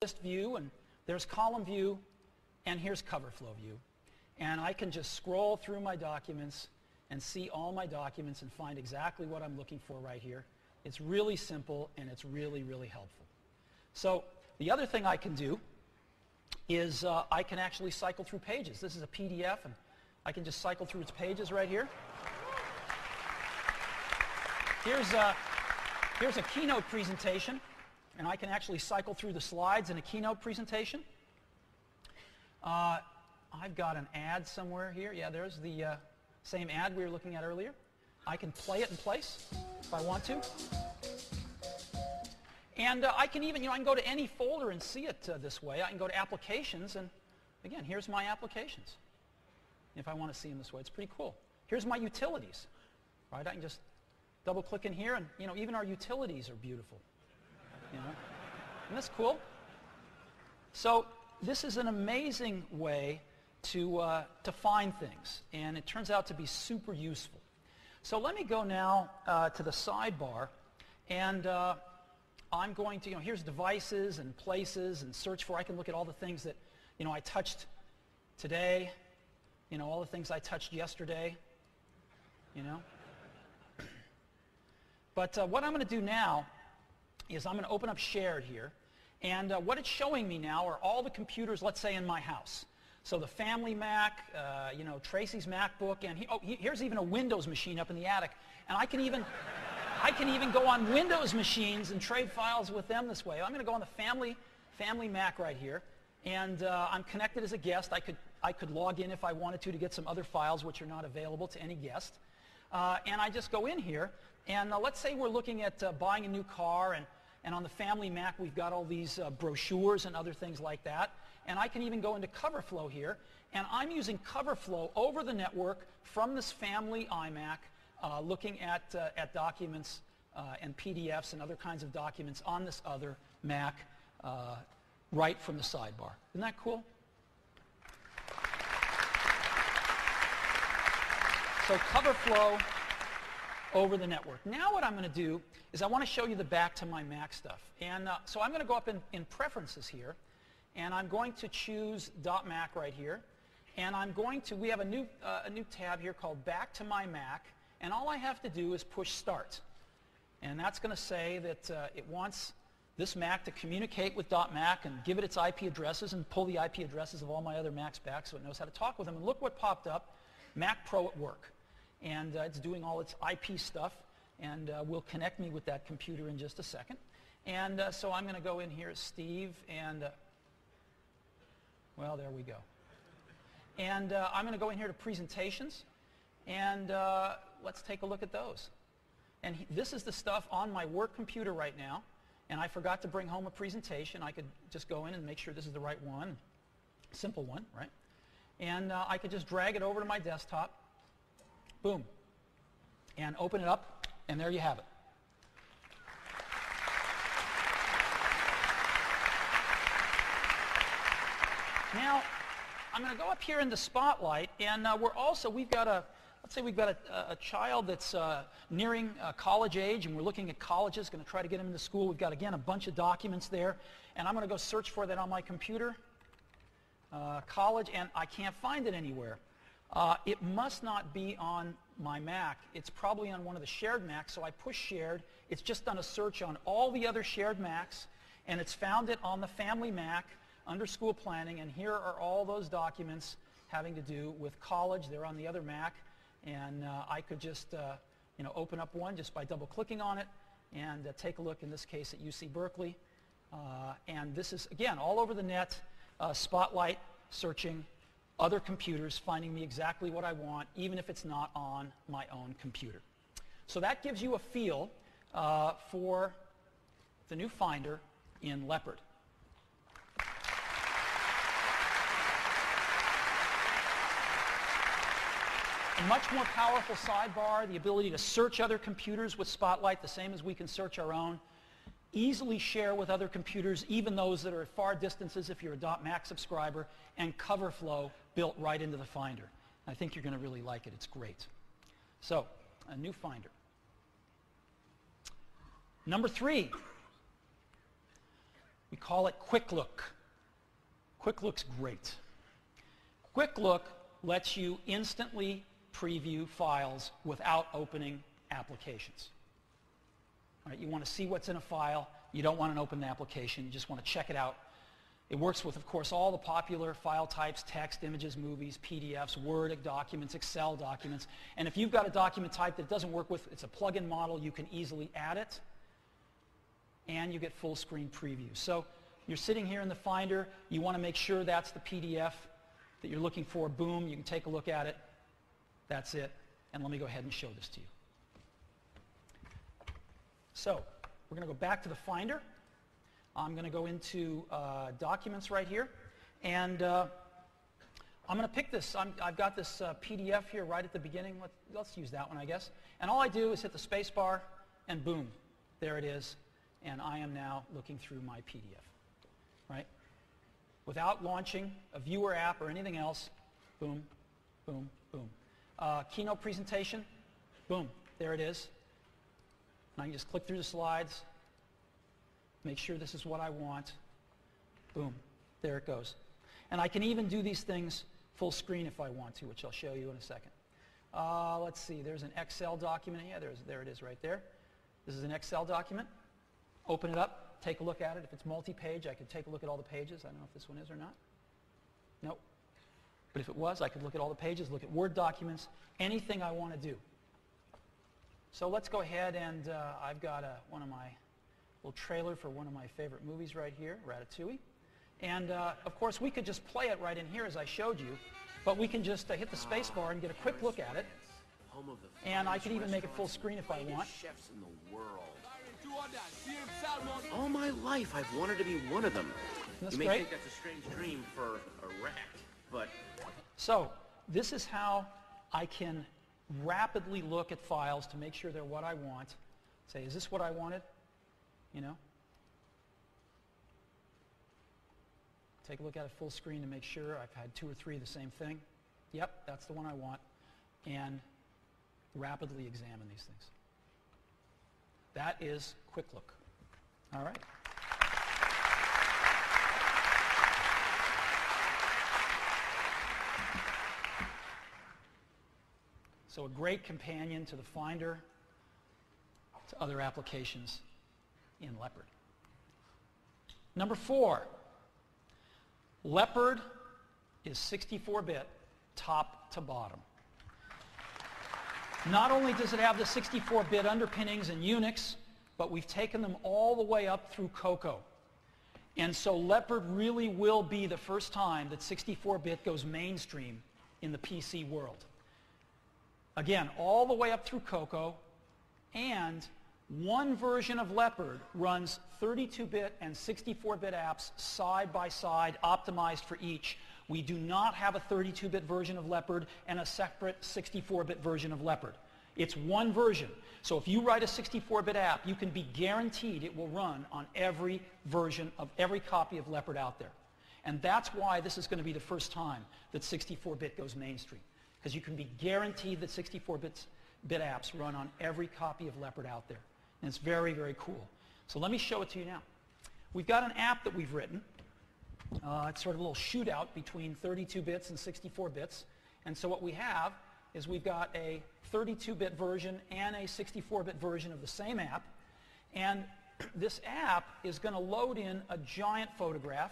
list view, and there's column view, and here's cover flow view. And I can just scroll through my documents and see all my documents and find exactly what I'm looking for right here. It's really simple, and it's really, really helpful. So the other thing I can do is I can actually cycle through pages. This is a PDF, and I can just cycle through its pages right here. Here's a keynote presentation, and I can actually cycle through the slides in a keynote presentation. I've got an ad somewhere here. Yeah, there's the same ad we were looking at earlier. I can play it in place if I want to. And I can even, I can go to any folder and see it this way. I can go to applications, and again, here's my applications. If I want to see them this way, it's pretty cool. Here's my utilities. Right? I can just double click in here, and even our utilities are beautiful. Isn't this cool? So this is an amazing way to find things, and it turns out to be super useful. So let me go now to the sidebar, and I'm going to, here's devices and places and search for. I can look at all the things that, I touched today, all the things I touched yesterday, But what I'm going to do now is I'm going to open up Shared here, and what it's showing me now are all the computers, let's say, in my house. So the family Mac, Tracy's MacBook, and here's even a Windows machine up in the attic, and I can even go on Windows machines and trade files with them this way. I'm going to go on the family Mac right here, and I'm connected as a guest. I could log in if I wanted to get some other files which are not available to any guest. And I just go in here, and let's say we're looking at buying a new car, and on the family Mac we've got all these brochures and other things like that. And I can even go into cover flow here, and I'm using cover flow over the network from this family iMac, looking at documents and PDFs and other kinds of documents on this other Mac right from the sidebar. Isn't that cool? So cover flow over the network. Now what I'm going to do is I want to show you the back to my Mac stuff. And so I'm going to go up in Preferences here, and I'm going to choose .Mac right here. And we have a new tab here called Back to My Mac, and all I have to do is push Start. And that's going to say that it wants this Mac to communicate with .Mac and give it its IP addresses and pull the IP addresses of all my other Macs back so it knows how to talk with them. And look what popped up, Mac Pro at work. And it's doing all its IP stuff, and will connect me with that computer in just a second. And so I'm going to go in here as Steve, and well, there we go. And I'm going to go in here to Presentations, and let's take a look at those. And this is the stuff on my work computer right now, and I forgot to bring home a presentation. I could just go in and make sure this is the right one, simple one, right? And I could just drag it over to my desktop, boom, and open it up, and there you have it. Now, I'm going to go up here in the Spotlight, and we've got a child that's nearing college age, and we're looking at colleges, going to try to get him into school. We've got, again, a bunch of documents there, and I'm going to go search for that on my computer, college, and I can't find it anywhere. It must not be on my Mac. It's probably on one of the shared Macs, so I push Shared. It's just done a search on all the other shared Macs, and it's found it on the family Mac under School Planning, and here are all those documents having to do with college. They're on the other Mac, and I could just open up one just by double-clicking on it and take a look, in this case, at UC Berkeley. And this is, again, all over the net, Spotlight searching other computers, finding me exactly what I want, even if it's not on my own computer. So that gives you a feel for the new Finder in Leopard. A much more powerful sidebar, the ability to search other computers with Spotlight, the same as we can search our own. Easily share with other computers, even those that are at far distances if you're a .Mac subscriber, and cover flow built right into the Finder. I think you're going to really like it. It's great. So, a new Finder. Number 3, We call it Quick Look. Quick Look's great. Quick Look lets you instantly preview files without opening applications. All right, you want to see what's in a file. You don't want an open application. You just want to check it out. It works with, of course, all the popular file types: text, images, movies, PDFs, Word documents, Excel documents. And if you've got a document type that it doesn't work with, it's a plug-in model, you can easily add it, and you get full screen preview. So you're sitting here in the Finder. You want to make sure that's the PDF that you're looking for. Boom, you can take a look at it. That's it. And let me go ahead and show this to you. So we're going to go back to the Finder. I'm going to go into Documents right here. And I'm going to pick this. I've got this PDF here right at the beginning. Let's use that one, I guess. And all I do is hit the space bar, and boom, there it is. And I am now looking through my PDF, right? Without launching a viewer app or anything else. Boom, boom, boom. Keynote presentation. Boom, there it is. And I can just click through the slides, make sure this is what I want. Boom, there it goes. And I can even do these things full screen if I want to, which I'll show you in a second. Let's see, there's an Excel document. Yeah, there it is right there. This is an Excel document. Open it up, take a look at it. If it's multi-page, I could take a look at all the pages. I don't know if this one is or not. Nope. But if it was, I could look at all the pages, look at Word documents, anything I want to do. So let's go ahead, and I've got one of my little trailer for one of my favorite movies right here, Ratatouille. And of course, we could just play it right in here as I showed you, but we can just hit the space bar and get a quick look at it. And I can even make it full screen if I want. All my life, I've wanted to be one of them. That's you may great. think that's a strange dream for a rat, but... So this is how I can rapidly look at files to make sure they're what I want. Say, is this what I wanted? You know? Take a look at it full screen to make sure I've had 2 or 3 of the same thing. Yep, that's the one I want. And rapidly examine these things. That is Quick Look. All right. So a great companion to the Finder, to other applications in Leopard. Number 4, Leopard is 64-bit top to bottom. Not only does it have the 64-bit underpinnings in Unix, but we've taken them all the way up through Cocoa. And so Leopard really will be the first time that 64-bit goes mainstream in the PC world. Again, all the way up through Cocoa, and one version of Leopard runs 32-bit and 64-bit apps side by side, optimized for each. We do not have a 32-bit version of Leopard and a separate 64-bit version of Leopard. It's one version. So if you write a 64-bit app, you can be guaranteed it will run on every version of every copy of Leopard out there. And that's why this is going to be the first time that 64-bit goes mainstream, because you can be guaranteed that 64-bit apps run on every copy of Leopard out there. And it's very, very cool. So let me show it to you now. We've got an app that we've written. It's sort of a little shootout between 32 bits and 64 bits. And so what we have is we've got a 32-bit version and a 64-bit version of the same app. And this app is going to load in a giant photograph.